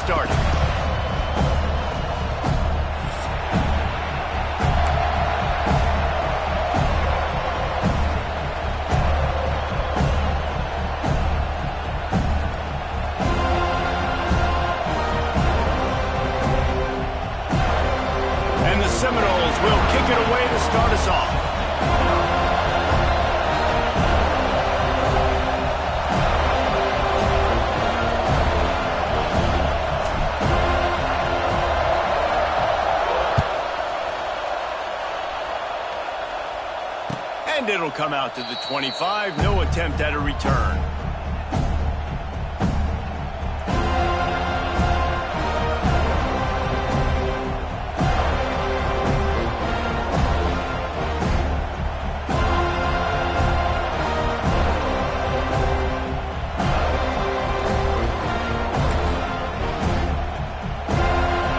started. And the Seminoles will kick it away to start us off. And it'll come out to the 25. No attempt at a return.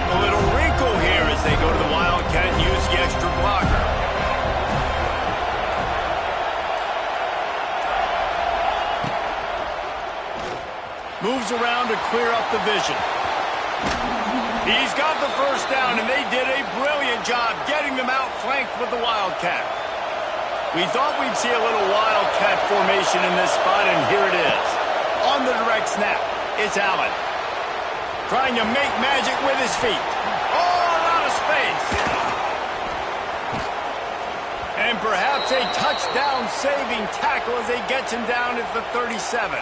A little wrinkle here as they go to the Wildcat and use the extra blocker. Moves around to clear up the vision. He's got the first down, and they did a brilliant job getting them outflanked with the Wildcat. We thought we'd see a little Wildcat formation in this spot, and here it is. On the direct snap, it's Allen. Trying to make magic with his feet. All out of space. And perhaps a touchdown-saving tackle as he gets him down at the 37.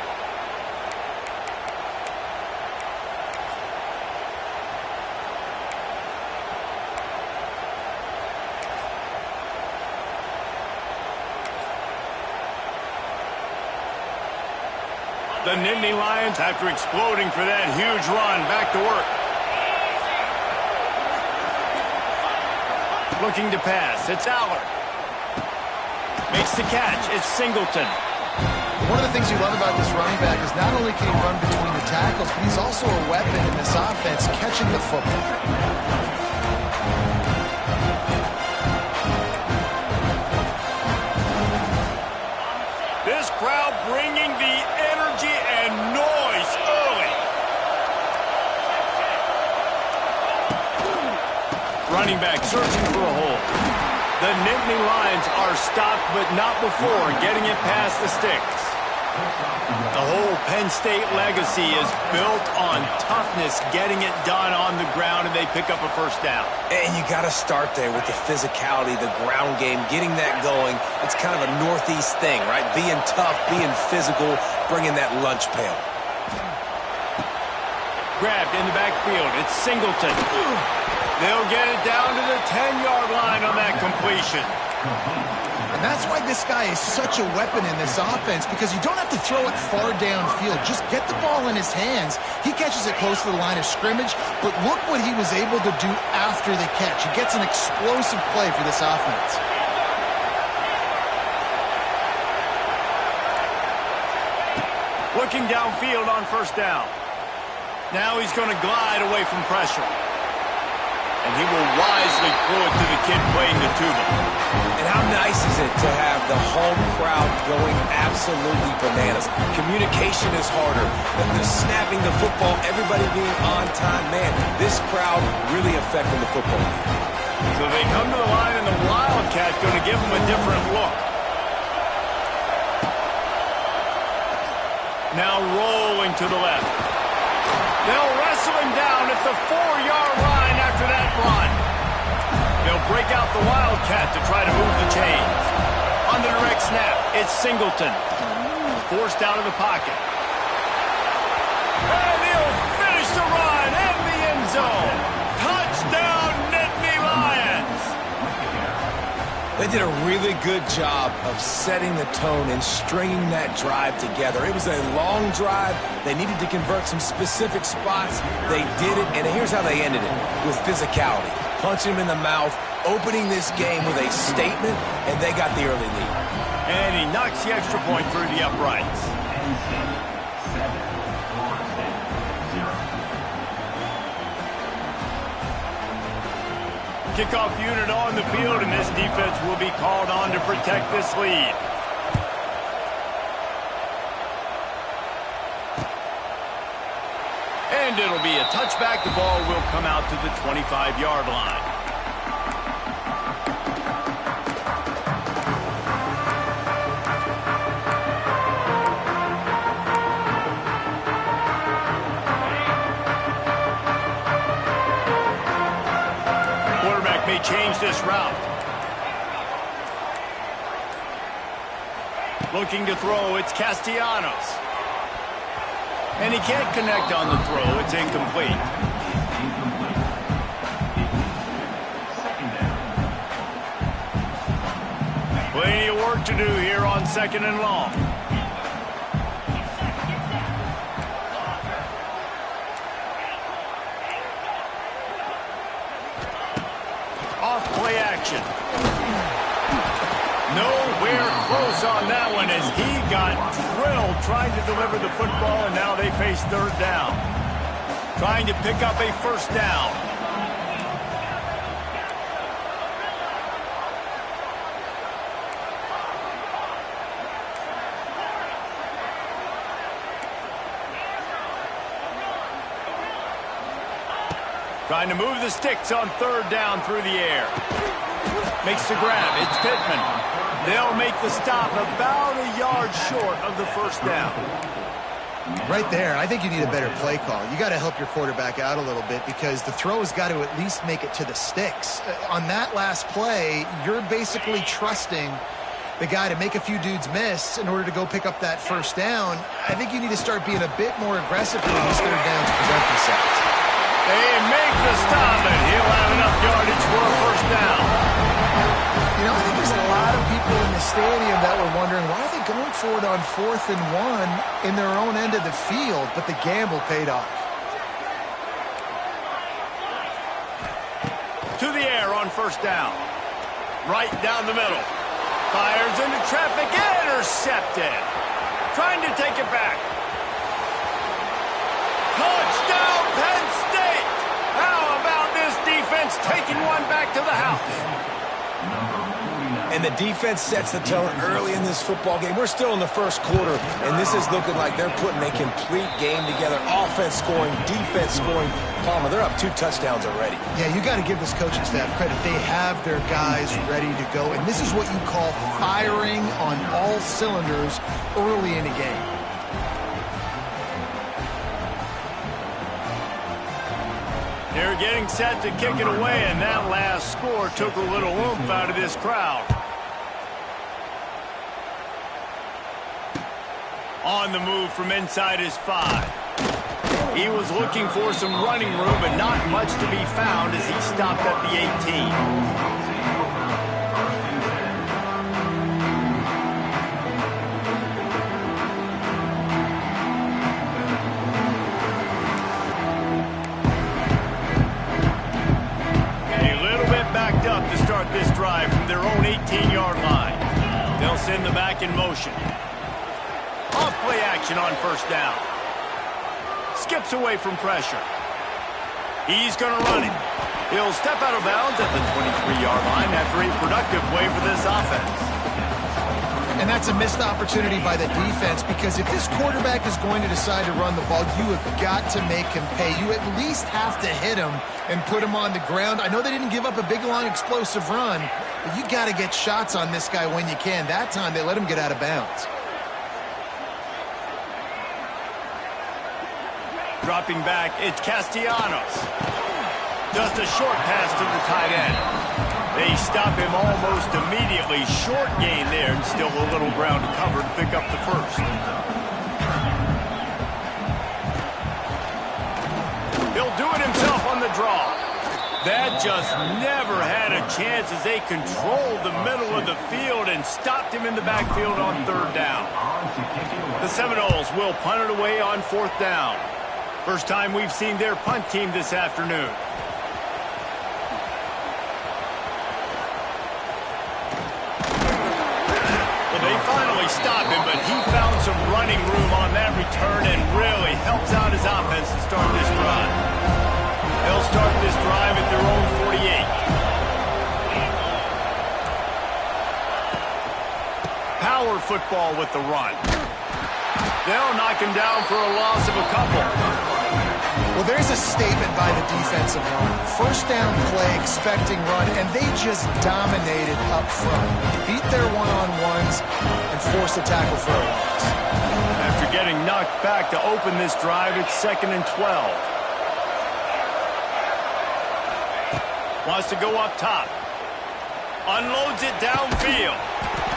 The Nittany Lions, after exploding for that huge run, back to work. Looking to pass. It's Allard. Makes the catch. It's Singleton. One of the things you love about this running back is not only can he run between the tackles, but he's also a weapon in this offense, catching the football. This crowd bringing the energy and noise early. Running back searching for a hole. The Nittany Lions are stopped, but not before getting it past the sticks. The whole Penn State legacy is built on toughness, getting it done on the ground, and they pick up a first down. And you got to start there with the physicality, the ground game, getting that going. It's kind of a Northeast thing, right? Being tough, being physical, bringing that lunch pail. Grabbed in the backfield. It's Singleton. They'll get it down to the 10-yard line on that completion. And that's why this guy is such a weapon in this offense, because you don't have to throw it far downfield. Just get the ball in his hands. He catches it close to the line of scrimmage, but look what he was able to do after the catch. He gets an explosive play for this offense. Looking downfield on first down. Now he's going to glide away from pressure. And he will wisely throw it to the kid playing the tuba. And how nice is it to have the home crowd going absolutely bananas? Communication is harder. The snapping the football, everybody being on time. Man, this crowd really affecting the football. So they come to the line, and the Wildcat going to give them a different look. Now rolling to the left. They'll wrestle him down at the 4-yard line after that run. They'll break out the Wildcat to try to move the chains. On the direct snap, it's Singleton. Forced out of the pocket. And he'll finish the run in the end zone. Touchdown, Nittany Lions. They did a really good job of setting the tone and stringing that drive together. It was a long drive. They needed to convert some specific spots. They did it, and here's how they ended it, with physicality. Punching him in the mouth, opening this game with a statement, and they got the early lead. And he knocks the extra point through the uprights. Kickoff unit on the field, and this defense will be called on to protect this lead. And it'll be a touchback. The ball will come out to the 25-yard line. Quarterback may change this route. Looking to throw, it's Castellanos. And he can't connect on the throw. It's incomplete. Plenty of work to do here on 2nd and long. Off play action. Nowhere close on that one as he got drilled trying to deliver the football, and now they face 3rd down. Trying to pick up a 1st down. Trying to move the sticks on 3rd down through the air. Makes the grab. It's Pittman. They'll make the stop about a yard short of the 1st down. Right there, I think you need a better play call. You got to help your quarterback out a little bit because the throw has got to at least make it to the sticks. On that last play, you're basically trusting the guy to make a few dudes miss in order to go pick up that 1st down. I think you need to start being a bit more aggressive on these 3rd downs to prevent themselves. They make the stop, and he'll have enough yardage for a 1st down. You know, I think there's a lot of people in the stadium that were wondering, why are they going for it on 4th and 1 in their own end of the field? But the gamble paid off. To the air on 1st down. Right down the middle. Fires into traffic. Intercepted. Trying to take it back. Touchdown, Penn State! How about this defense taking one back to the house? And the defense sets the tone early in this football game. We're still in the 1st quarter, and this is looking like they're putting a complete game together. Offense scoring, defense scoring. Palmer, they're up 2 touchdowns already. Yeah, you got to give this coaching staff credit. They have their guys ready to go, and this is what you call firing on all cylinders early in a game. They're getting set to kick it away, and that last score took a little oomph out of this crowd. On the move from inside his 5. He was looking for some running room, but not much to be found as he stopped at the 18. To start this drive from their own 18-yard line. They'll send the back in motion. Off play action on 1st down. Skips away from pressure. He's going to run it. He'll step out of bounds at the 23-yard line after a productive play for this offense. And that's a missed opportunity by the defense because if this quarterback is going to decide to run the ball, you have got to make him pay. You at least have to hit him and put him on the ground. I know they didn't give up a big, long, explosive run, but you got to get shots on this guy when you can. That time, they let him get out of bounds. Dropping back, it's Castellanos. Just a short pass to the tight end. They stop him almost immediately. Short gain there, and still a little ground to cover to pick up the 1st. He'll do it himself on the draw. That just never had a chance as they controlled the middle of the field and stopped him in the backfield on 3rd down. The Seminoles will punt it away on 4th down. First time we've seen their punt team this afternoon. They finally stopped him, but he found some running room on that return and really helps out his offense to start this drive. They'll start this drive at their own 48. Power football with the run. They'll knock him down for a loss of a couple. Well, there's a statement by the defensive line. First down play, expecting run, and they just dominated up front. Beat their one-on-ones and forced a tackle for a loss. After getting knocked back to open this drive, it's 2nd and 12. Wants to go up top. Unloads it downfield.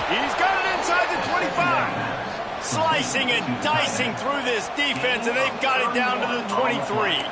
He's got it inside the 25. Slicing and dicing through this defense, and they've got it down to the 23.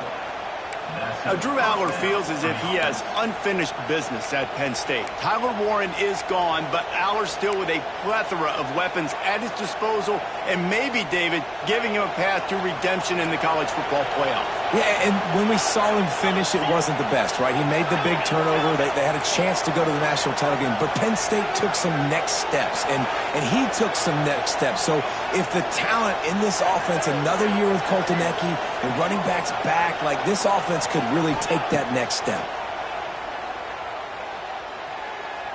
Now, Drew Aller feels as if he has unfinished business at Penn State. Tyler Warren is gone, but Aller's still with a plethora of weapons at his disposal, and maybe, David, giving him a path to redemption in the college football playoff. Yeah, and when we saw him finish, it wasn't the best, right? He made the big turnover. They had a chance to go to the national title game, but Penn State took some next steps, and he took some next steps. So if the talent in this offense, another year with Coltonecki and running backs back, like this offense could really take that next step.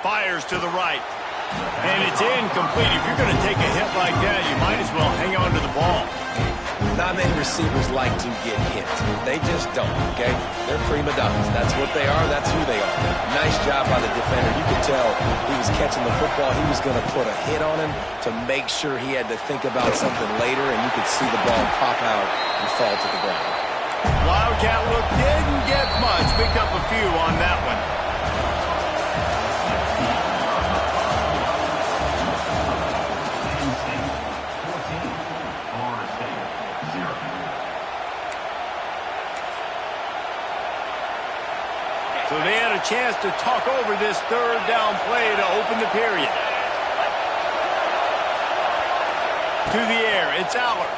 Fires to the right. And it's incomplete. If you're going to take a hit like that, you might as well hang on to the ball. Not many receivers like to get hit. They just don't, okay? They're prima donnas. That's what they are. That's who they are. Nice job by the defender. You could tell he was catching the football. He was going to put a hit on him to make sure he had to think about something later, and you could see the ball pop out and fall to the ground. Wildcat look didn't get much. Picked up a few on that one. So they had a chance to talk over this third down play to open the period. To the air, it's Aller.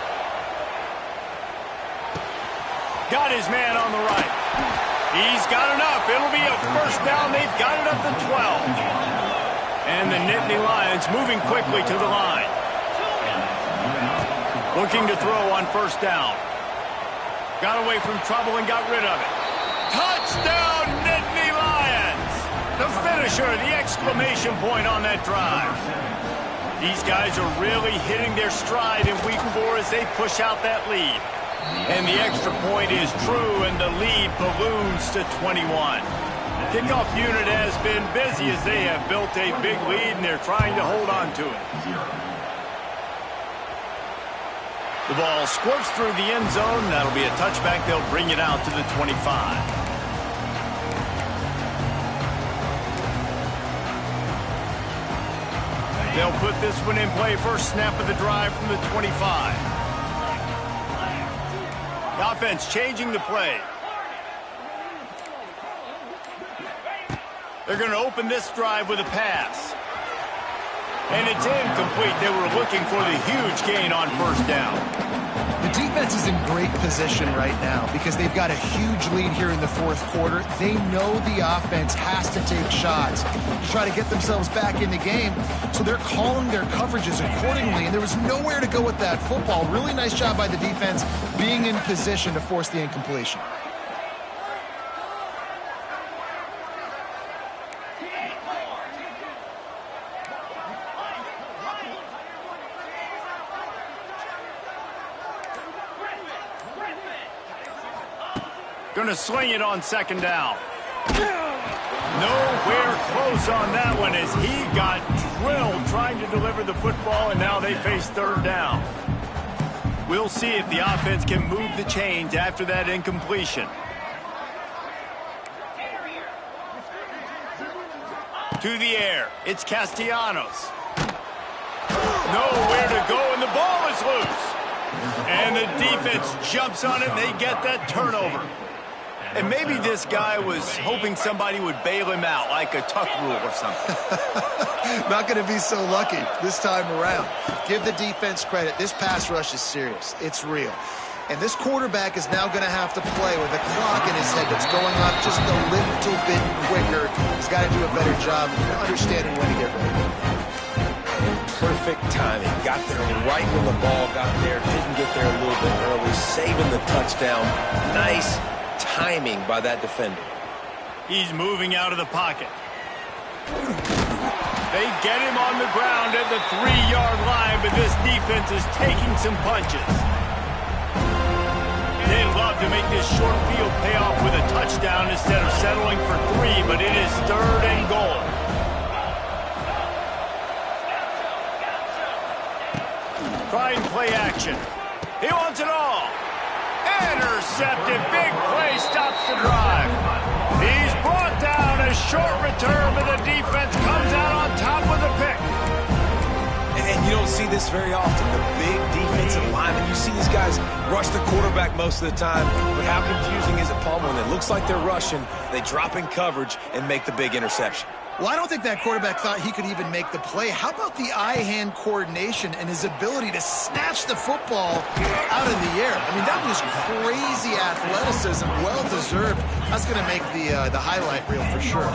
Got his man on the right. He's got enough. It'll be a first down. They've got it up to 12. And the Nittany Lions moving quickly to the line. Looking to throw on first down. Got away from trouble and got rid of it. Touchdown, Nittany Lions! The finisher, the exclamation point on that drive. These guys are really hitting their stride in week 4 as they push out that lead. And the extra point is true, and the lead balloons to 21. Kickoff unit has been busy as they have built a big lead, and they're trying to hold on to it. The ball squirts through the end zone. That'll be a touchback. They'll bring it out to the 25. They'll put this one in play. First snap of the drive from the 25. The offense changing the play. They're going to open this drive with a pass. And it's incomplete. They were looking for the huge gain on first down. The defense is in great position right now because they've got a huge lead here in the fourth quarter. They know the offense has to take shots to try to get themselves back in the game. So they're calling their coverages accordingly, and there was nowhere to go with that football. Really nice job by the defense being in position to force the incompletion. Going to sling it on second down. Nowhere close on that one as he got drilled trying to deliver the football, and now they face third down. We'll see if the offense can move the chains after that incompletion. To the air, it's Castellanos. Nowhere to go, and the ball is loose. And the defense jumps on it, and they get that turnover. And maybe this guy was hoping somebody would bail him out, like a tuck rule or something. Not going to be so lucky this time around. Give the defense credit. This pass rush is serious. It's real. And this quarterback is now going to have to play with a clock in his head that's going up just a little bit quicker. He's got to do a better job understanding when to get ready. Perfect timing. Got there right when the ball got there. Didn't get there a little bit early. Saving the touchdown. Nice timing by that defender. He's moving out of the pocket. They get him on the ground at the 3-yard line, but this defense is taking some punches. They love job to make this short field pay off with a touchdown instead of settling for 3, but it is 3rd and goal. Trying play action. He wants it all. Intercepted. Big play stops the drive. He's brought down. A short return, but the defense comes out on top with a pick. And you don't see this very often, the big defensive linemen. You see these guys rush the quarterback most of the time, but how confusing is it, Palmer, when it looks like they're rushing, they drop in coverage and make the big interception? Well, I don't think that quarterback thought he could even make the play. How about the eye-hand coordination and his ability to snatch the football out of the air? I mean, that was crazy athleticism, well-deserved. That's going to make the highlight reel for sure.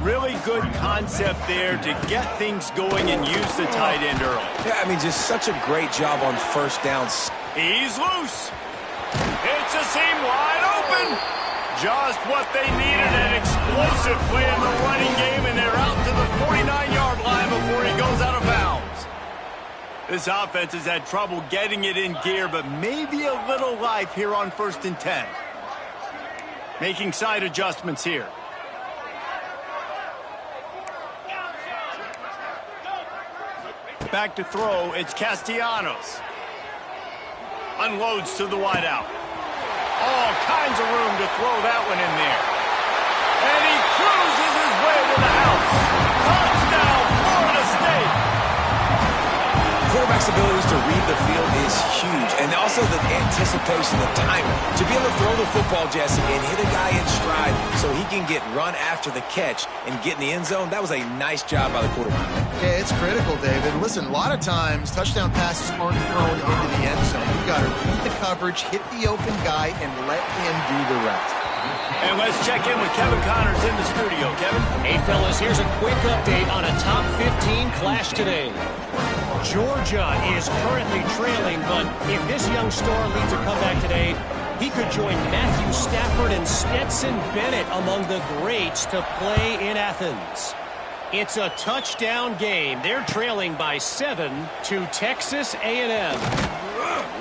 Really good concept there to get things going and use the tight end early. Yeah, I mean, just such a great job on first downs. He's loose. It's a seam wide open. Just what they needed, an explosive play in the running game, and they're out to the 49-yard line before he goes out of bounds. This offense has had trouble getting it in gear, but maybe a little life here on 1st and 10. Making side adjustments here. Back to throw, it's Castellanos. Unloads to the wideout. All kinds of room to throw that one in there. And he cruises his way to the house. Touchdown, Florida State. Quarterback's abilities to read the field is huge. And also the anticipation, the timing. To be able to throw the football, Jesse, and hit a guy in stride so he can get run after the catch and get in the end zone, that was a nice job by the quarterback. Yeah, it's critical, David. Listen, a lot of times touchdown passes aren't thrown into the end zone. You've got to read the coverage, hit the open guy, and let him do the rest. And let's check in with Kevin Connors in the studio. Kevin? Hey, fellas, here's a quick update on a top 15 clash today. Georgia is currently trailing, but if this young star leads a comeback today, he could join Matthew Stafford and Stetson Bennett among the greats to play in Athens. It's a touchdown game. They're trailing by 7 to Texas A&M.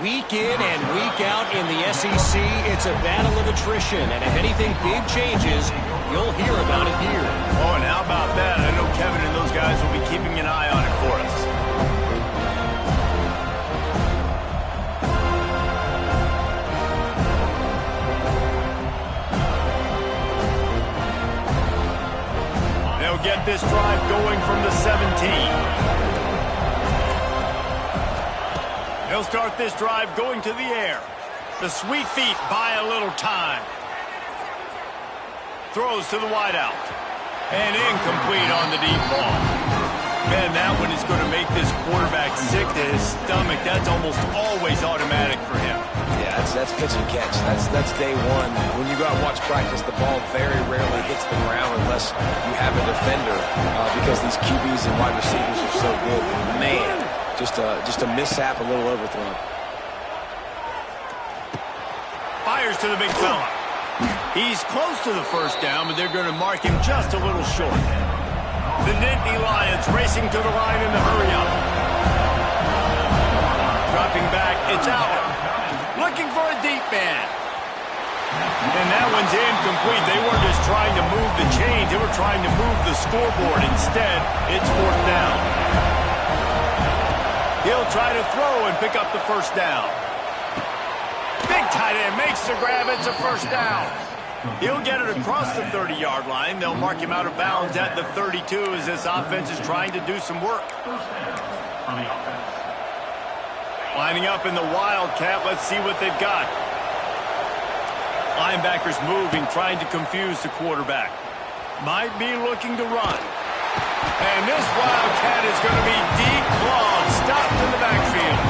Week in and week out in the SEC, it's a battle of attrition, and if anything big changes, you'll hear about it here. Oh, and how about that? I know Kevin and those guys will be keeping an eye on it for us. They'll get this drive going from the 17. He'll start this drive going to the air. The sweet feet buy a little time. Throws to the wideout. And incomplete on the deep ball. Man, that one is going to make this quarterback sick to his stomach. That's almost always automatic for him. Yeah, that's pitch and catch. That's day one. When you go out and watch practice, the ball very rarely hits the ground unless you have a defender because these QBs and wide receivers are so good. Man, just a mishap, a little overthrown. Fires to the big fella. He's close to the first down, but they're going to mark him just a little short. The Nittany Lions racing to the line in the hurry-up. Dropping back, it's out. Looking for a deep man. And that one's incomplete. They weren't just trying to move the chains. They were trying to move the scoreboard. Instead, it's 4th down. He'll try to throw and pick up the first down. Big tight end makes the grab. It's a first down. He'll get it across the 30-yard line. They'll mark him out of bounds at the 32 as this offense is trying to do some work. Lining up in the Wildcat. Let's see what they've got. Linebackers moving, trying to confuse the quarterback. Might be looking to run. And this Wildcat is going to be deep long, stopped in the backfield.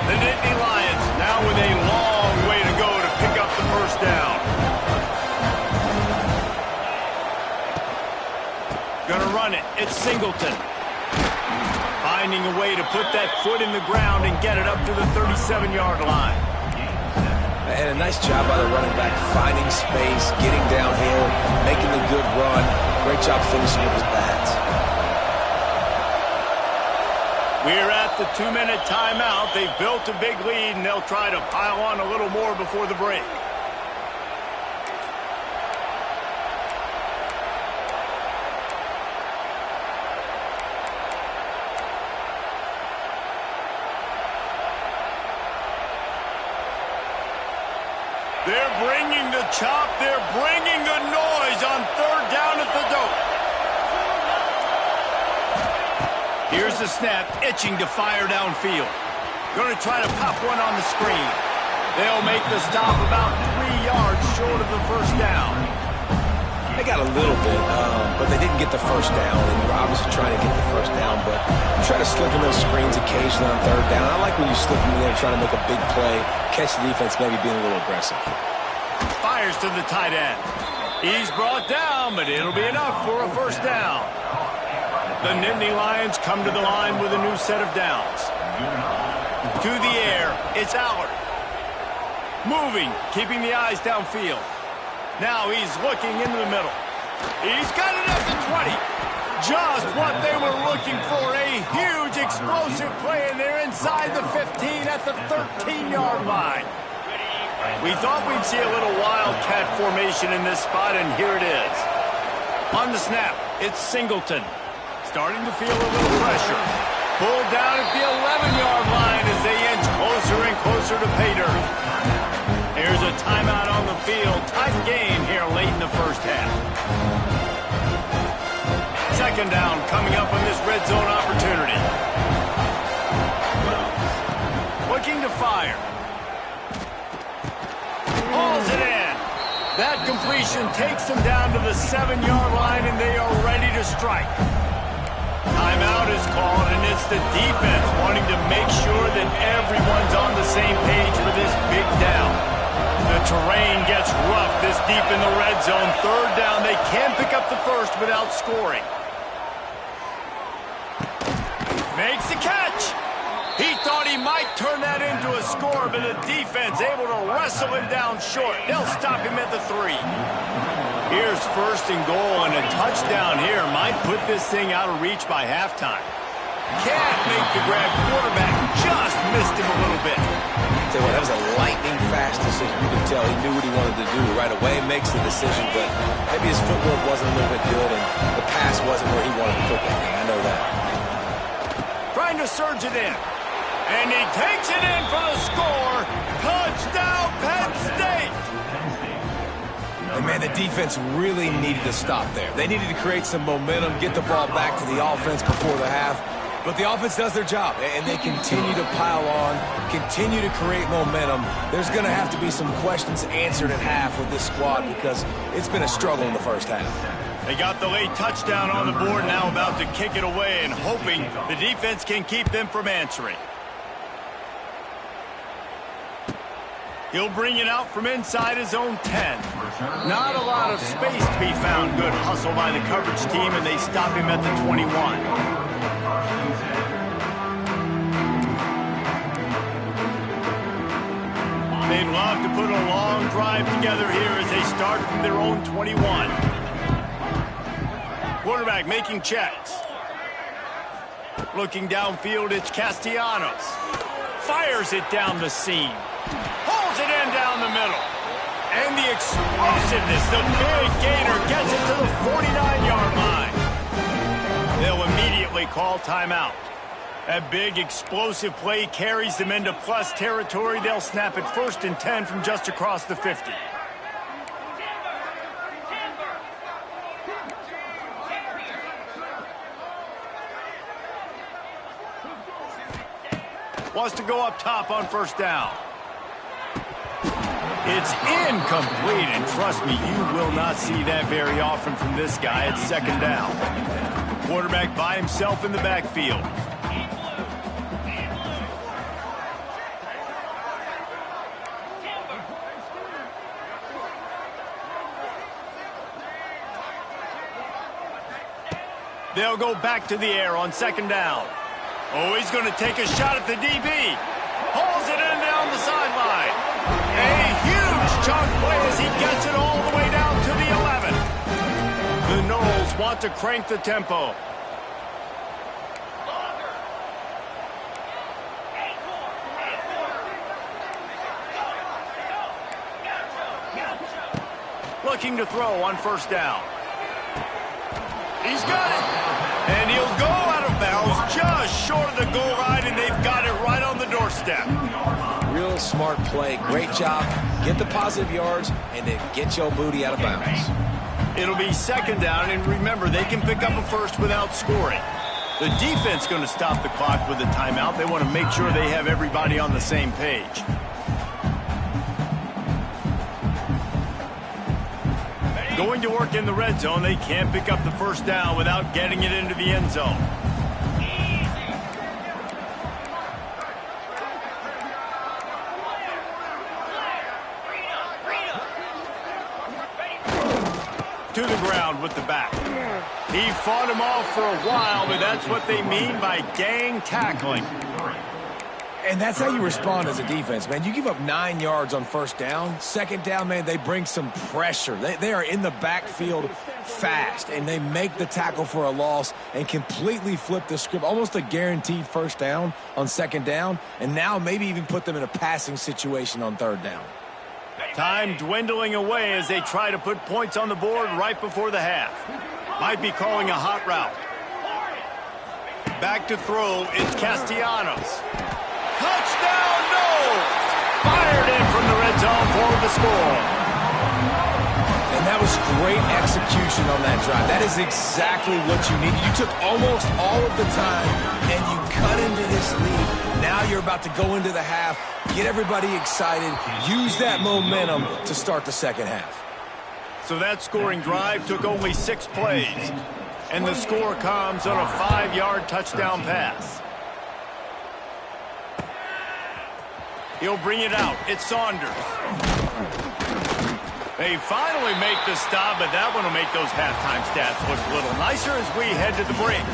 The Nittany Lions now with a long way to go to pick up the first down. Gonna run it. It's Singleton. Finding a way to put that foot in the ground and get it up to the 37-yard line. And a nice job by the running back, finding space, getting downhill, making the good run. Great job finishing with his pads. We're at the 2-minute timeout. They've built a big lead, and they'll try to pile on a little more before the break. They're bringing the chop. They're bringing the noise on 3rd down at the dope. Here's the snap, itching to fire downfield. Going to try to pop one on the screen. They'll make the stop about 3 yards short of the first down. They got a little bit, but they didn't get the first down, and you're obviously trying to get the first down, but you try to slip in those screens occasionally on 3rd down. I like when you slip in there trying to make a big play, catch the defense maybe being a little aggressive. Fires to the tight end. He's brought down, but it'll be enough for a first down. The Nittany Lions come to the line with a new set of downs. To the air, it's Allard. Moving, keeping the eyes downfield. Now he's looking into the middle. He's got it at the 20. Just what they were looking for. A huge explosive play, and they're inside the 15 at the 13-yard line. We thought we'd see a little wildcat formation in this spot, and here it is. On the snap, it's Singleton. Starting to feel a little pressure. Pulled down at the 11-yard line as they inch closer and closer to pay dirt. Here's a timeout on the field. Tight game here late in the first half. 2nd down coming up on this red zone opportunity. Looking to fire. Hauls it in. That completion takes them down to the 7-yard line, and they are ready to strike. Timeout is called, and it's the defense wanting to make sure that everyone's on the same page for this big down. The terrain gets rough this deep in the red zone. 3rd down, they can't pick up the first without scoring. Makes the catch. He thought he might turn that into a score, but the defense able to wrestle him down short. They'll stop him at the 3. Here's 1st and goal, and a touchdown here might put this thing out of reach by halftime. Can't make the grab. Quarterback just missed him a little bit. Tell you what, that was a lightning-fast decision. You can tell he knew what he wanted to do right away. Makes the decision, but maybe his footwork wasn't a little bit good, and the pass wasn't where he wanted to put that thing. I know that. Trying to surge it in. And he takes it in for the score. Touchdown, Penn State! And man, the defense really needed to stop there. They needed to create some momentum, get the ball back to the offense before the half. But the offense does their job, and they continue to pile on, continue to create momentum. There's going to have to be some questions answered at half with this squad because it's been a struggle in the first half. They got the late touchdown on the board, now about to kick it away and hoping the defense can keep them from answering. He'll bring it out from inside his own 10. Not a lot of space to be found. Good hustle by the coverage team, and they stop him at the 21. They'd love to put a long drive together here as they start from their own 21. Quarterback making checks. Looking downfield, it's Castellanos. Fires it down the seam. Pulls it in down the middle. And the explosiveness, the big gainer gets it to the 49-yard line. They'll immediately call timeout. That big explosive play carries them into plus territory. They'll snap it 1st and 10 from just across the 50. Wants to go up top on 1st down. It's incomplete, and trust me, you will not see that very often from this guy at 2nd down. Quarterback by himself in the backfield. They'll go back to the air on 2nd down. Oh, he's going to take a shot at the DB. Pulls it in down the sideline. A huge chunk play as he gets it all the way down to the 11. The Noles want to crank the tempo. looking to throw on first down. He's got it. And he'll go out of bounds just short of the goal line, and they've got it right on the doorstep. Real smart play. Great job. Get the positive yards, and then get your booty out of bounds. It'll be second down, and remember, they can pick up a first without scoring. The defense going to stop the clock with a timeout. They want to make sure they have everybody on the same page. Going to work in the red zone, they can't pick up the first down without getting it into the end zone. To the ground with the back. He fought him off for a while, but that's what they mean by gang tackling. And that's how you respond as a defense, man. You give up 9 yards on first down. Second down, man, they bring some pressure. They are in the backfield fast, and they make the tackle for a loss and completely flip the script. Almost a guaranteed first down on second down, and now maybe even put them in a passing situation on third down. Time dwindling away as they try to put points on the board right before the half. Might be calling a hot route. Back to throw, it's Castellanos. Touchdown, no! Fired in from the red zone for the score. And that was great execution on that drive. That is exactly what you needed. You took almost all of the time, and you cut into this lead. Now you're about to go into the half, get everybody excited, use that momentum to start the second half. So that scoring drive took only 6 plays, and the score comes on a 5-yard touchdown pass. He'll bring it out. It's Saunders. They finally make the stop, but that one will make those halftime stats look a little nicer as we head to the break.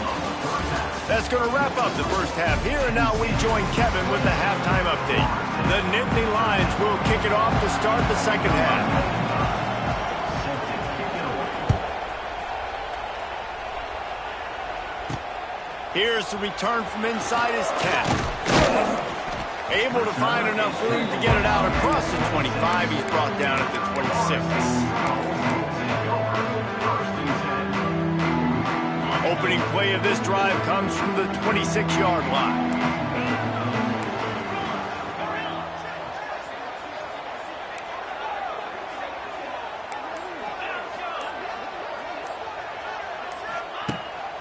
That's going to wrap up the first half here, and now we join Kevin with the halftime update. The Nittany Lions will kick it off to start the second half. Here's the return from inside his 10. Able to find enough room to get it out across the 25. He's brought down at the 26. Opening play of this drive comes from the 26-yard line.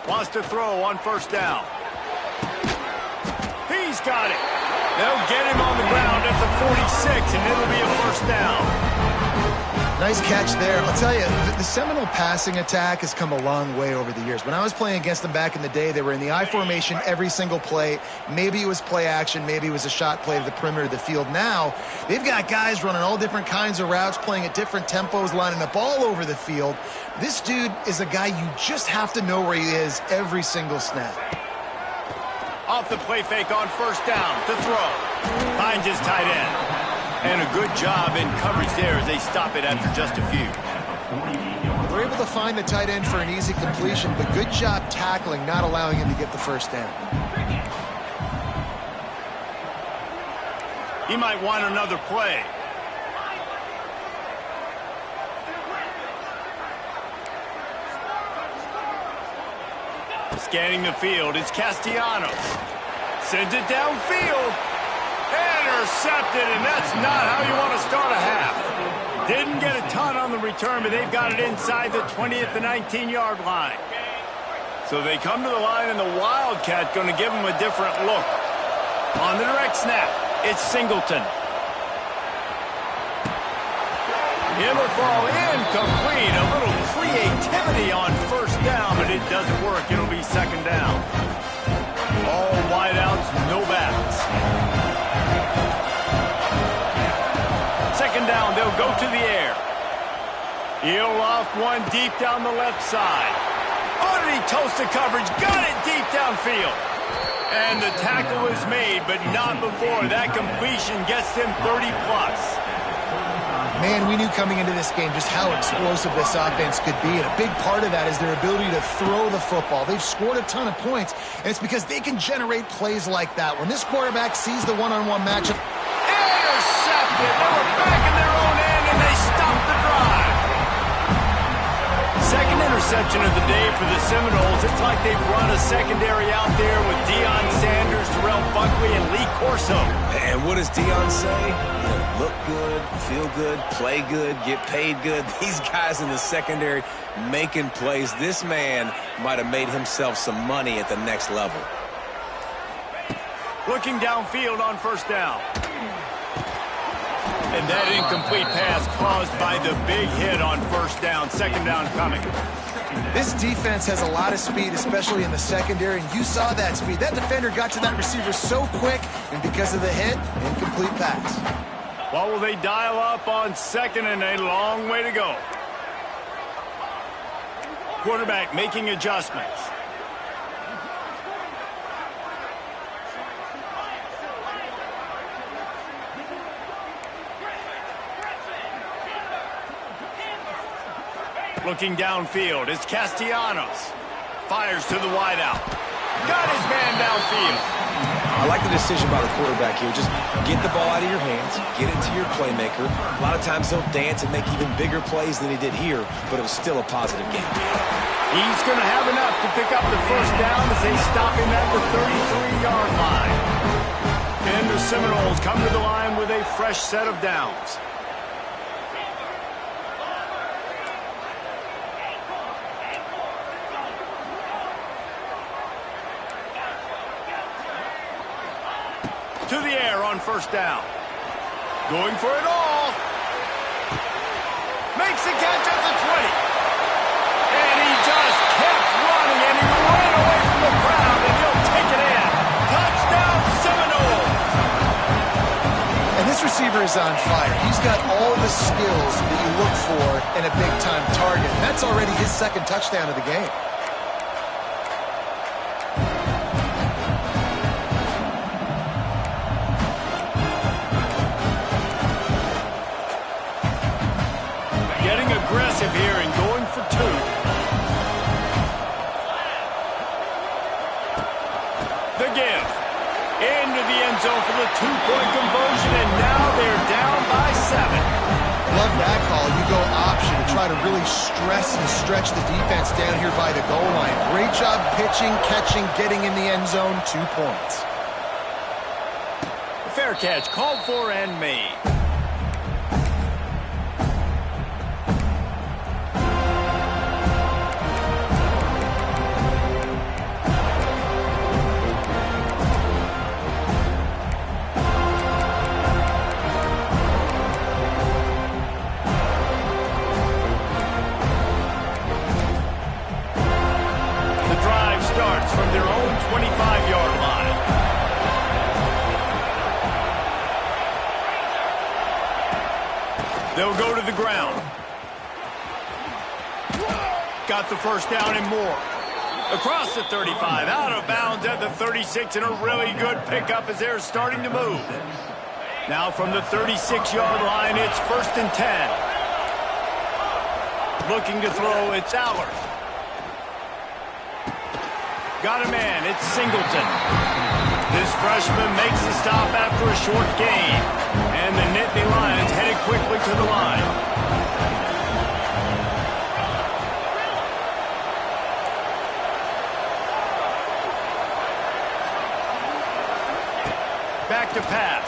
Wants to throw on first down. He's got it. They'll get him on the ground at the 46, and it'll be a first down. Nice catch there. I'll tell you, the Seminole passing attack has come a long way over the years. When I was playing against them back in the day, they were in the I formation every single play. Maybe it was play action. Maybe it was a shot play to the perimeter of the field. Now, they've got guys running all different kinds of routes, playing at different tempos, lining up all over the field. This dude is a guy you just have to know where he is every single snap. Off the play fake on first down to throw. Finds his tight end. And a good job in coverage there as they stop it after just a few. They're able to find the tight end for an easy completion, but good job tackling, not allowing him to get the first down. He might want another play. Scanning the field, it's Castellanos. Sends it downfield. Intercepted, and that's not how you want to start a half. Didn't get a ton on the return, but they've got it inside the 20 at the 19-yard line. So they come to the line, and the Wildcat going to give them a different look. On the direct snap, it's Singleton. It'll fall incomplete. A little creativity on first down, but it doesn't work. It'll be second down. All wideouts, no backs. Second down, they'll go to the air. He'll loft one deep down the left side. Underneath toasted coverage, got it deep downfield. And the tackle is made, but not before that completion gets them 30+. Man, we knew coming into this game just how explosive this offense could be, and a big part of that is their ability to throw the football. They've scored a ton of points, and it's because they can generate plays like that. When this quarterback sees the one-on-one matchup, intercepted. They were back in their own end, and they stopped the drive. second interception of the day for the Seminoles. It's like they've run a secondary out there with Deion Sanders, Terrell Buckley, and Lee Corso. And what does Deion say? Look good, feel good, play good, get paid good. These guys in the secondary making plays. This man might have made himself some money at the next level. Looking downfield on first down. And that incomplete pass caused by the big hit on first down. Second down coming. This defense has a lot of speed, especially in the secondary, and you saw that speed. That defender got to that receiver so quick, and because of the hit, incomplete pass. What will they dial up on second and a long way to go? Quarterback making adjustments. Looking downfield, it's Castellanos. Fires to the wideout. Got his man downfield. I like the decision by the quarterback here. Just get the ball out of your hands, get it to your playmaker. A lot of times he'll dance and make even bigger plays than he did here, but it was still a positive game. He's going to have enough to pick up the first down as they stop him at the 33-yard line. And the Seminoles come to the line with a fresh set of downs. To the air on first down. Going for it all. Makes the catch at the 20. And he just kept running, and he ran away from the crowd, and he'll take it in. Touchdown, Seminoles. And this receiver is on fire. He's got all the skills that you look for in a big-time target. And that's already his second touchdown of the game. Aggressive here and going for two. The give. Into the end zone for the two-point conversion, and now they're down by 7. Love that call. You go option to try to really stress and stretch the defense down here by the goal line. Great job pitching, catching, getting in the end zone. 2 points. Fair catch called for and made. From their own 25-yard line. They'll go to the ground. Got the first down and more. Across the 35, out of bounds at the 36, and a really good pickup as they're starting to move. Now from the 36-yard line, it's first and 10. Looking to throw, it's Allard. Got a man, it's Singleton. This freshman makes the stop after a short gain. And the Nittany Lions headed quickly to the line. Back to pass.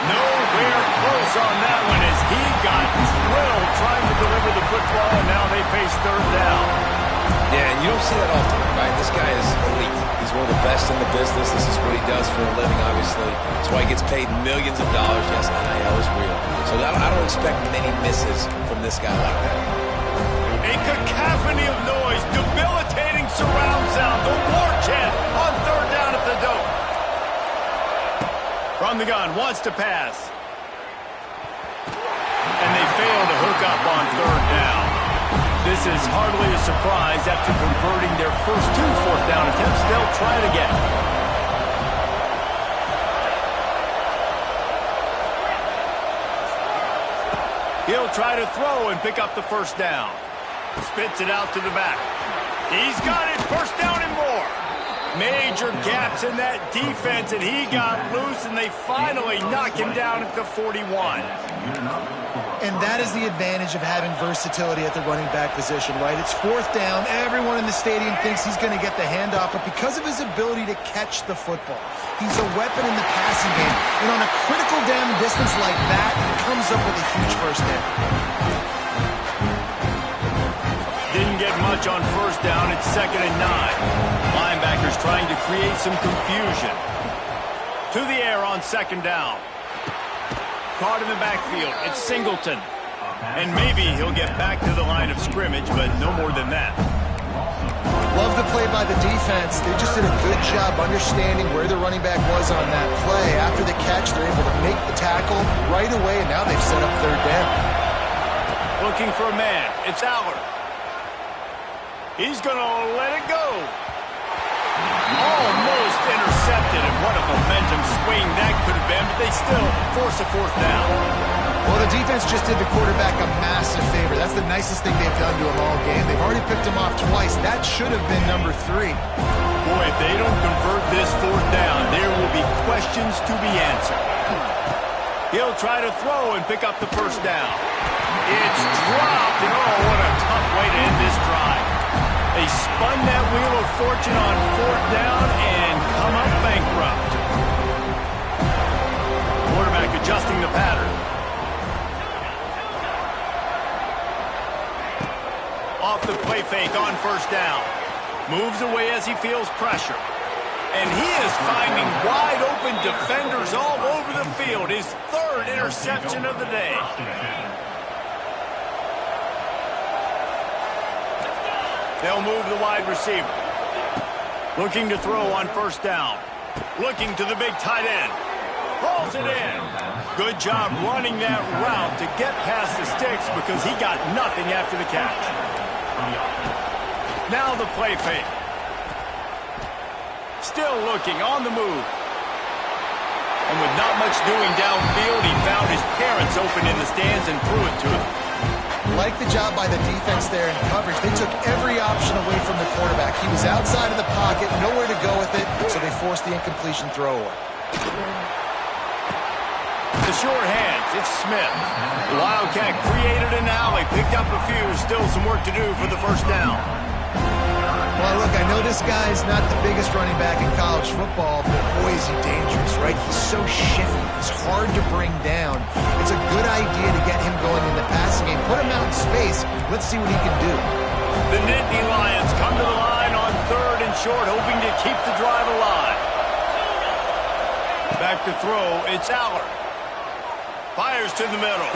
Nowhere close on that one as he got drilled trying to deliver the football, and now they face third down. Yeah, and you don't see that often, right? This guy is elite. He's one of the best in the business. This is what he does for a living, obviously. That's why he gets paid millions of dollars. Yes, NIL is real. So I don't expect many misses from this guy like that. A cacophony of noise, debilitating surround sound, the war chant on third down at the dope. From the gun, wants to pass. And they fail to hook up on third down. This is hardly a surprise. After converting their first 2 fourth down attempts, they'll try it again. He'll try to throw and pick up the first down. Spits it out to the back. He's got it, first down and more. Major gaps in that defense, and he got loose, and they finally knock him down at the 41. And that is the advantage of having versatility at the running back position, right? It's fourth down. Everyone in the stadium thinks he's going to get the handoff, but because of his ability to catch the football, he's a weapon in the passing game. And on a critical down distance like that, he comes up with a huge first down. Didn't get much on first down. It's 2nd and 9. Linebackers trying to create some confusion. To the air on 2nd down. Caught in the backfield. It's Singleton. And maybe he'll get back to the line of scrimmage, but no more than that. Love the play by the defense. They just did a good job understanding where the running back was on that play. After the catch, they're able to make the tackle right away, and now they've set up 3rd down. Looking for a man. It's Aller. He's going to let it go. Almost intercepted, and what a momentum swing that could have been, but they still force a 4th down. Well, the defense just did the quarterback a massive favor. That's the nicest thing they've done to him all game. They've already picked him off twice. That should have been number 3. Boy, if they don't convert this 4th down, there will be questions to be answered. He'll try to throw and pick up the 1st down. It's dropped, and oh, what a tough way to end this drive. They spun that wheel of fortune on 4th down and come up bankrupt. Quarterback adjusting the pattern. Off the play fake on 1st down. Moves away as he feels pressure. And he is finding wide open defenders all over the field. His 3rd interception of the day. They'll move the wide receiver. Looking to throw on 1st down. Looking to the big tight end. Hauls it in. Good job running that route to get past the sticks because he got nothing after the catch. Now the play fake. Still looking on the move. And with not much doing downfield, he found his parents open in the stands and threw it to him. Like the job by the defense there in coverage. They took every option away from the quarterback. He was outside of the pocket, nowhere to go with it, so they forced the incompletion throw away. The sure hands, it's Smith. The Wildcat created an alley, picked up a few, still some work to do for the 1st down. Well, look, I know this guy's not the biggest running back in college football, but boy, is he dangerous, right? He's so shifty. He's hard to bring down. It's a good idea to get him going in the passing game. Put him out in space. Let's see what he can do. The Nittany Lions come to the line on 3rd and short, hoping to keep the drive alive. Back to throw, it's Aller. Fires to the middle.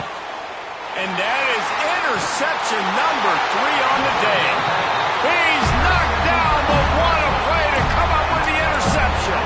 And that is interception number 3 on the day. He's knocked down, but what a play to come up with the interception.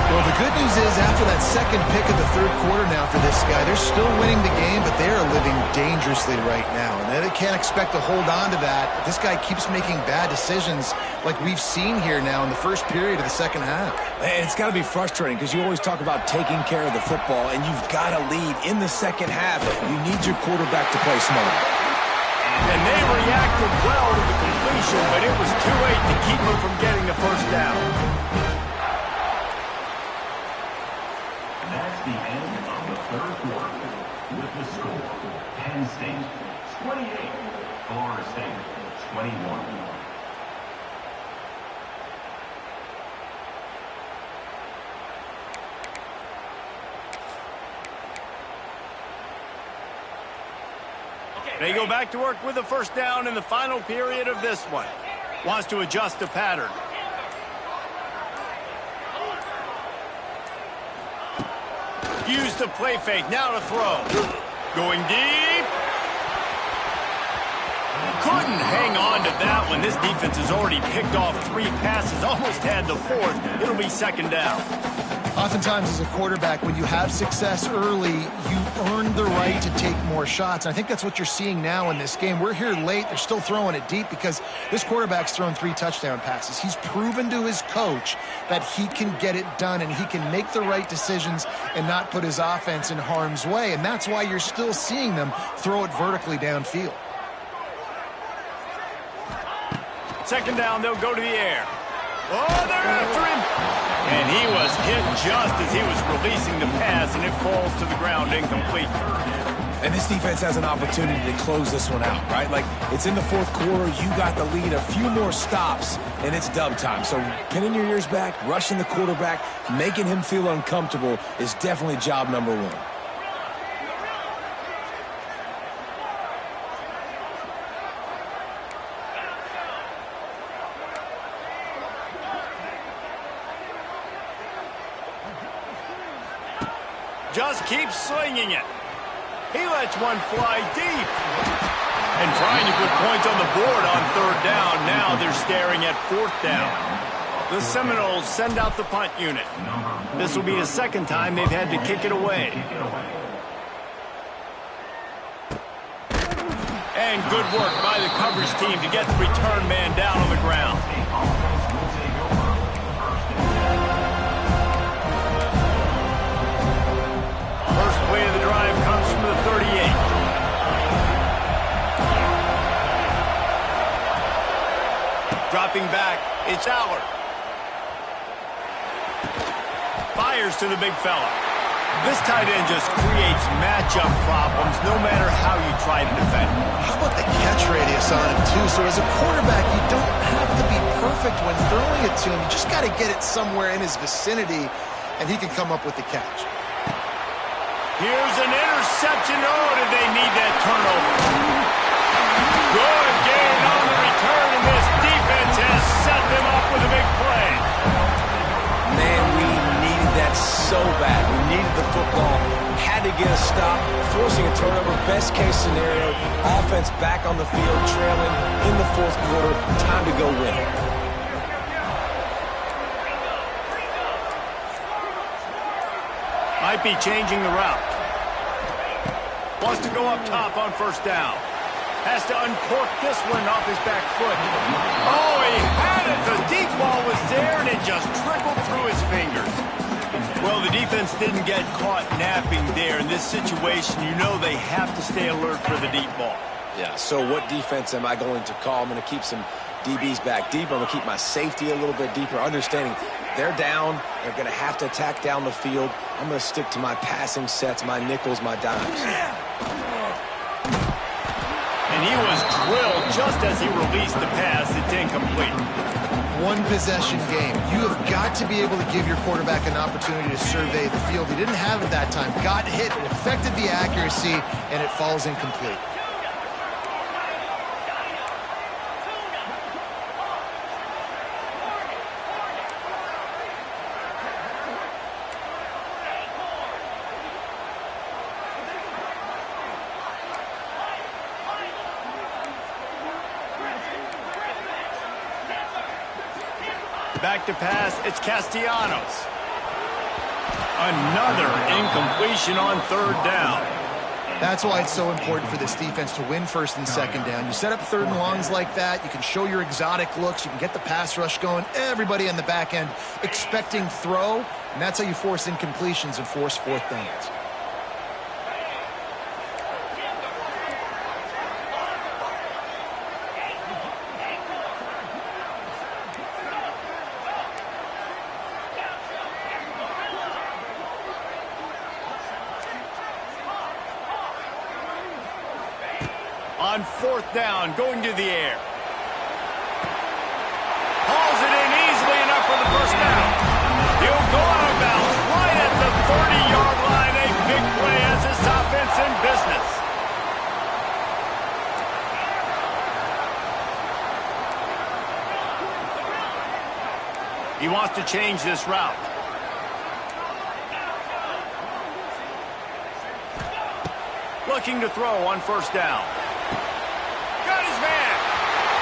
Well, the good news is after that 2nd pick of the 3rd quarter now for this guy, they're still winning the game, but they are living dangerously right now. And they can't expect to hold on to that. This guy keeps making bad decisions like we've seen here now in the 1st period of the 2nd half. And it's got to be frustrating because you always talk about taking care of the football, and you've got to lead in the 2nd half. You need your quarterback to play smart. And they reacted well to the completion, but it was too late to keep them from getting the 1st down. And that's the end of the 3rd quarter. With the score, Penn State 28, Florida State 21. They go back to work with the 1st down in the final period of this one. Wants to adjust the pattern. Use the play fake. Now to throw. Going deep. Couldn't hang on to that one. This defense has already picked off 3 passes. Almost had the 4th. It'll be 2nd down. Oftentimes as a quarterback, when you have success early, you earn the right to take more shots. And I think that's what you're seeing now in this game. We're here late. They're still throwing it deep because this quarterback's thrown 3 touchdown passes. He's proven to his coach that he can get it done and he can make the right decisions and not put his offense in harm's way. And that's why you're still seeing them throw it vertically downfield. 2nd down, they'll go to the air. Oh, they're after him. And he was hit just as he was releasing the pass, and it falls to the ground incomplete. And this defense has an opportunity to close this one out, right? Like, it's in the fourth quarter. You got the lead, a few more stops, and it's dub time. So pinning your ears back, rushing the quarterback, making him feel uncomfortable is definitely job number one. Just keeps slinging it. He lets one fly deep. And trying to put points on the board on third down. Now they're staring at fourth down. The Seminoles send out the punt unit. This will be the second time they've had to kick it away. And good work by the coverage team to get the return man down on the ground. First play of the drive comes from the 38. Dropping back, it's Allard. Fires to the big fella. This tight end just creates matchup problems no matter how you try to defend. How about the catch radius on him, too? So as a quarterback, you don't have to be perfect when throwing it to him. You just got to get it somewhere in his vicinity, and he can come up with the catch. Here's an interception. Oh, did they need that turnover? Good gain on the return, and this defense has set them up with a big play. Man, we needed that so bad. We needed the football, had to get a stop, forcing a turnover. Best case scenario, offense back on the field, trailing in the fourth quarter. Time to go win it. Might be changing the route. Wants to go up top on first down. Has to uncork this one off his back foot. Oh, he had it. The deep ball was there, and it just trickled through his fingers. Well, the defense didn't get caught napping there. In this situation, you know they have to stay alert for the deep ball. Yeah, so what defense am I going to call? I'm going to keep some DBs back deep. I'm going to keep my safety a little bit deeper, understanding they're down. They're going to have to attack down the field. I'm going to stick to my passing sets, my nickels, my dimes. And he was drilled just as he released the pass. It's incomplete. One possession game. You have got to be able to give your quarterback an opportunity to survey the field. He didn't have it that time. Got hit, it affected the accuracy, and it falls incomplete. Back to pass, it's Castellanos. Another incompletion on third down. That's why it's so important for this defense to win first and second down. You set up third and longs like that, you can show your exotic looks, you can get the pass rush going, everybody on the back end expecting throw, and that's how you force incompletions and force fourth downs. On fourth down, going to the air. Hauls it in easily enough for the first down. He'll go out of bounds right at the 30-yard line. A big play as this offense in business. He wants to change this route. Looking to throw on first down. Got his man.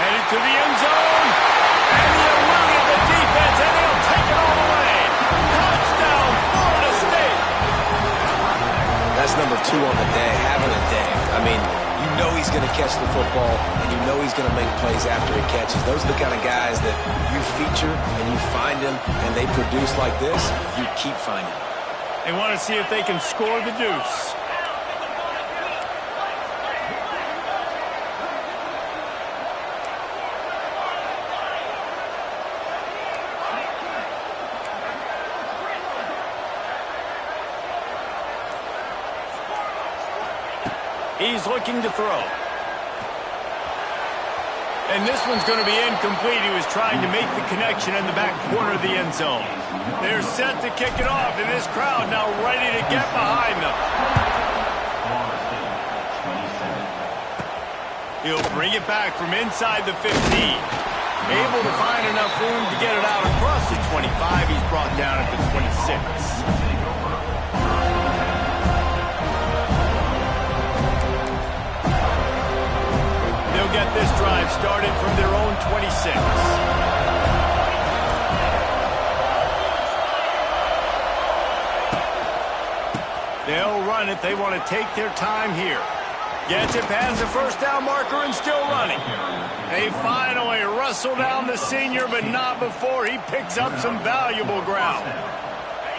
Headed to the end zone. And he eluded the defense, and he'll take it all the way. Touchdown, Florida State. That's number 2 on the day, having a day. I mean, you know he's going to catch the football, and you know he's going to make plays after he catches. Those are the kind of guys that you feature, and you find them, and they produce like this, you keep finding them. They want to see if they can score the deuce. He's looking to throw. And this one's going to be incomplete. He was trying to make the connection in the back corner of the end zone. They're set to kick it off, and this crowd now ready to get behind them. He'll bring it back from inside the 15. Able to find enough room to get it out across the 25. He's brought down at the 26. They'll get this drive started from their own 26. They'll run it. They want to take their time here. Gets it past the first down marker and still running. They finally wrestle down the senior, but not before he picks up some valuable ground.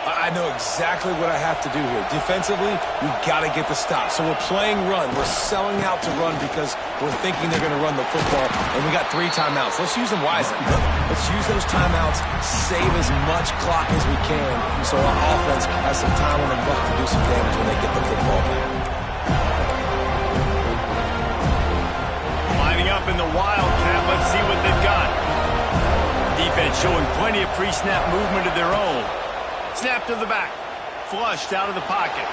I know exactly what I have to do here. Defensively, we've got to get the stop. So we're playing run. We're selling out to run because we're thinking they're going to run the football, and we got 3 timeouts. Let's use them wisely. Let's use those timeouts, save as much clock as we can so our offense has some time on the clock to do some damage when they get the football back. Lining up in the Wildcat, let's see what they've got. Defense showing plenty of pre-snap movement of their own. Snap to the back. Flushed out of the pocket.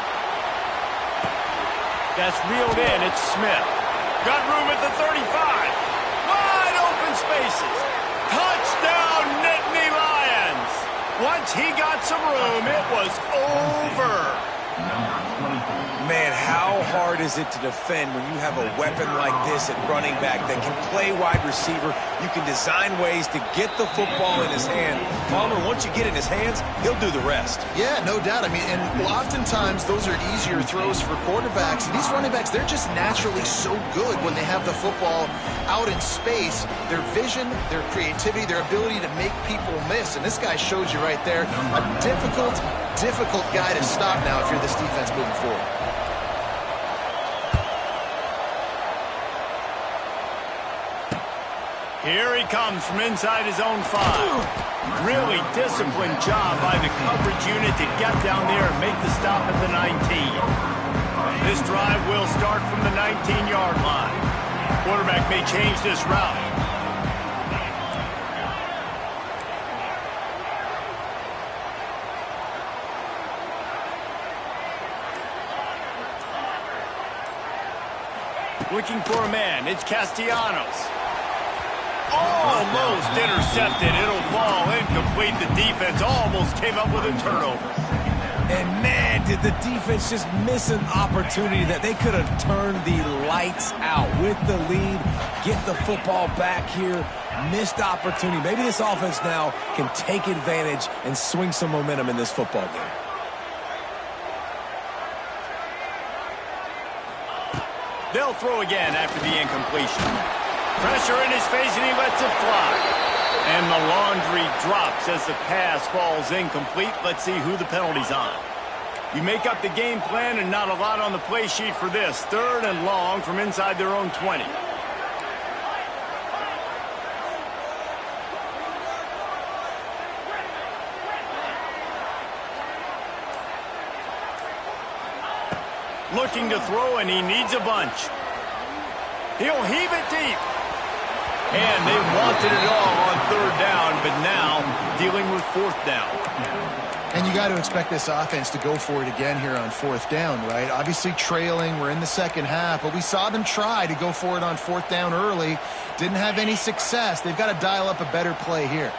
That's reeled in. It's Smith. Got room at the 35. Wide open spaces. Touchdown, Nittany Lions. Once he got some room, it was over. Man, how hard is it to defend when you have a weapon like this at running back that can play wide receiver? You can design ways to get the football in his hand. Palmer, once you get it in his hands, he'll do the rest. Yeah, no doubt. I mean, and oftentimes those are easier throws for quarterbacks. These running backs, they're just naturally so good when they have the football out in space. Their vision, their creativity, their ability to make people miss. And this guy shows you right there a difficult guy to stop now if you're this defense moving forward. Here he comes from inside his own 5. Really disciplined job by the coverage unit to get down there and make the stop at the 19. This drive will start from the 19-yard line. Quarterback may change this route. Looking for a man. It's Castellanos. Almost intercepted. It'll fall incomplete. The defense almost came up with a turnover. And man, did the defense just miss an opportunity that they could have turned the lights out with the lead, get the football back here. Missed opportunity. Maybe this offense now can take advantage and swing some momentum in this football game. They'll throw again after the incompletion. Pressure in his face, and he lets it fly. And the laundry drops as the pass falls incomplete. Let's see who the penalty's on. You make up the game plan, and not a lot on the play sheet for this. 3rd and long from inside their own 20. Looking to throw, and he needs a bunch. He'll heave it deep. And they wanted it all on 3rd down, but now dealing with 4th down. And you got to expect this offense to go for it again here on 4th down, right? Obviously trailing, we're in the second half, but we saw them try to go for it on 4th down early. Didn't have any success. They've got to dial up a better play here.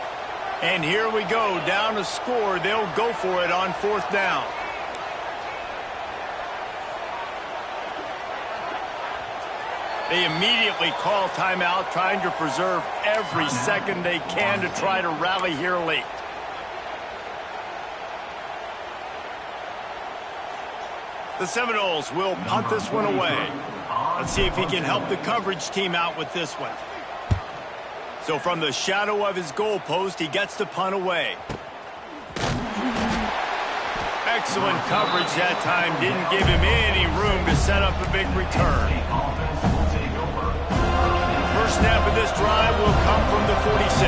And here we go, down to score. They'll go for it on 4th down. They immediately call timeout, trying to preserve every second they can to try to rally here late. The Seminoles will punt this one away. Let's see if he can help the coverage team out with this one. So from the shadow of his goalpost, he gets the punt away. Excellent coverage that time. Didn't give him any room to set up a big return. First snap of this drive will come from the 46.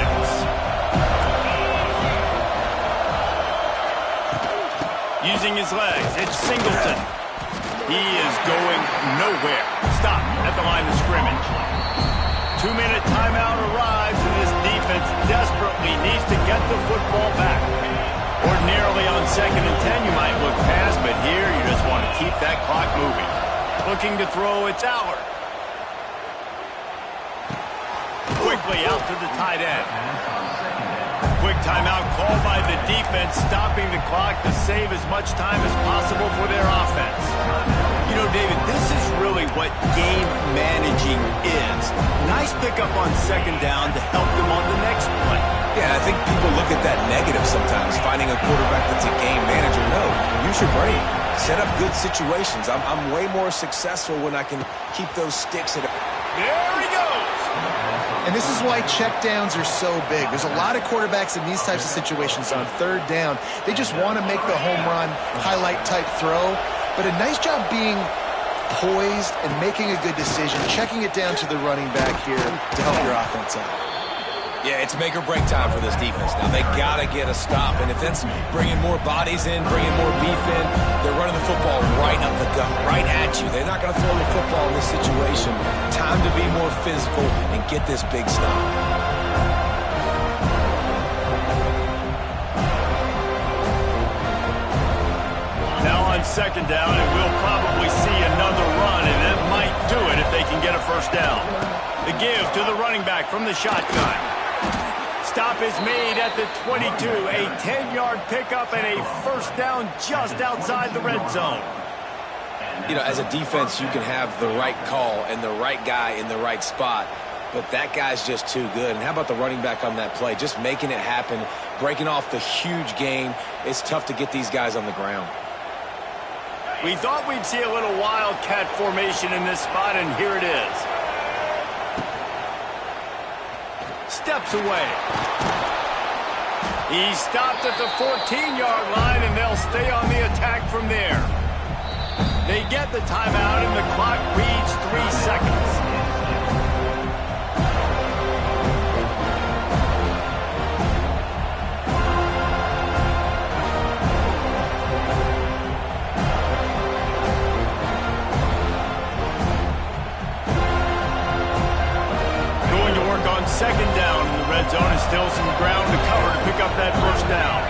Using his legs, it's Singleton. He is going nowhere. Stop at the line of scrimmage. 2-minute timeout arrives, and this defense desperately needs to get the football back. Ordinarily on 2nd and 10, you might look past, but here you just want to keep that clock moving. Looking to throw, it's Allard. Quickly out to the tight end. Quick timeout called by the defense, stopping the clock to save as much time as possible for their offense. You know, David, this is really what game managing is. Nice pickup on 2nd down to help them on the next play. Yeah, I think people look at that negative sometimes, finding a quarterback that's a game manager. No, use your brain. Set up good situations. I'm way more successful when I can keep those sticks at a... There he goes. And this is why checkdowns are so big. There's a lot of quarterbacks in these types of situations on 3rd down. They just want to make the home run, highlight-type throw. But a nice job being poised and making a good decision, checking it down to the running back here to help your offense out. Yeah, it's make or break time for this defense. Now, they got to get a stop. And if that's bringing more bodies in, bringing more beef in, they're running the football right up the gut, right at you. They're not going to throw the football in this situation. Time to be more physical and get this big stop. Now on 2nd down, and we'll probably see another run, and that might do it if they can get a first down. The give to the running back from the shotgun. Stop is made at the 22. A 10-yard pickup and a first down just outside the red zone. You know, as a defense, you can have the right call and the right guy in the right spot, but that guy's just too good. And how about the running back on that play? Just making it happen, breaking off the huge gain. It's tough to get these guys on the ground. We thought we'd see a little wildcat formation in this spot, and here it is. Steps away. He's stopped at the 14-yard line, and they'll stay on the attack from there. They get the timeout, and the clock reads 3 seconds. Going to work on 2nd down in the red zone, and still some ground to cover to pick up that first down.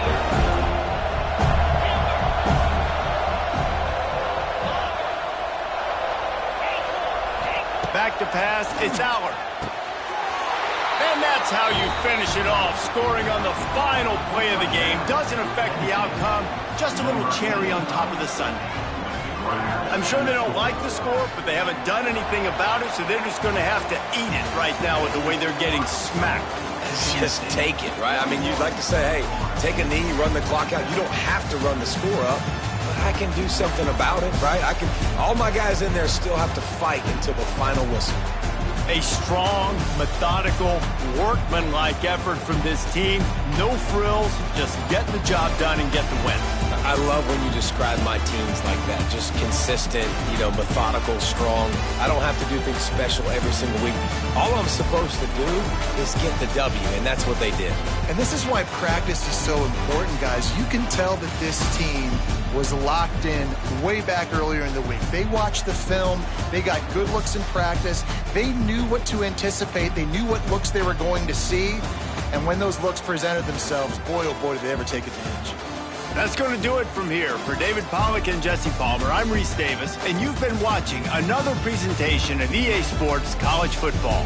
Back to pass, it's Allard. And that's how you finish it off. Scoring on the final play of the game doesn't affect the outcome, just a little cherry on top of the sundae. I'm sure they don't like the score, but they haven't done anything about it, so they're just going to have to eat it right now with the way they're getting smacked. Just take it, right? I mean, you'd like to say, hey, take a knee, run the clock out. You don't have to run the score up. I can do something about it, right? All my guys in there still have to fight until the final whistle. A strong, methodical, workmanlike effort from this team. No frills, just get the job done and get the win. I love when you describe my teams like that. Just consistent, methodical, strong. I don't have to do things special every single week. All I'm supposed to do is get the W, and that's what they did. And this is why practice is so important, guys. You can tell that this team was locked in way back earlier in the week. They watched the film. They got good looks in practice. They knew what to anticipate. They knew what looks they were going to see. And when those looks presented themselves, boy, oh boy, did they ever take advantage. That's going to do it from here. For David Pollack and Jesse Palmer, I'm Reese Davis, and you've been watching another presentation of EA Sports College Football.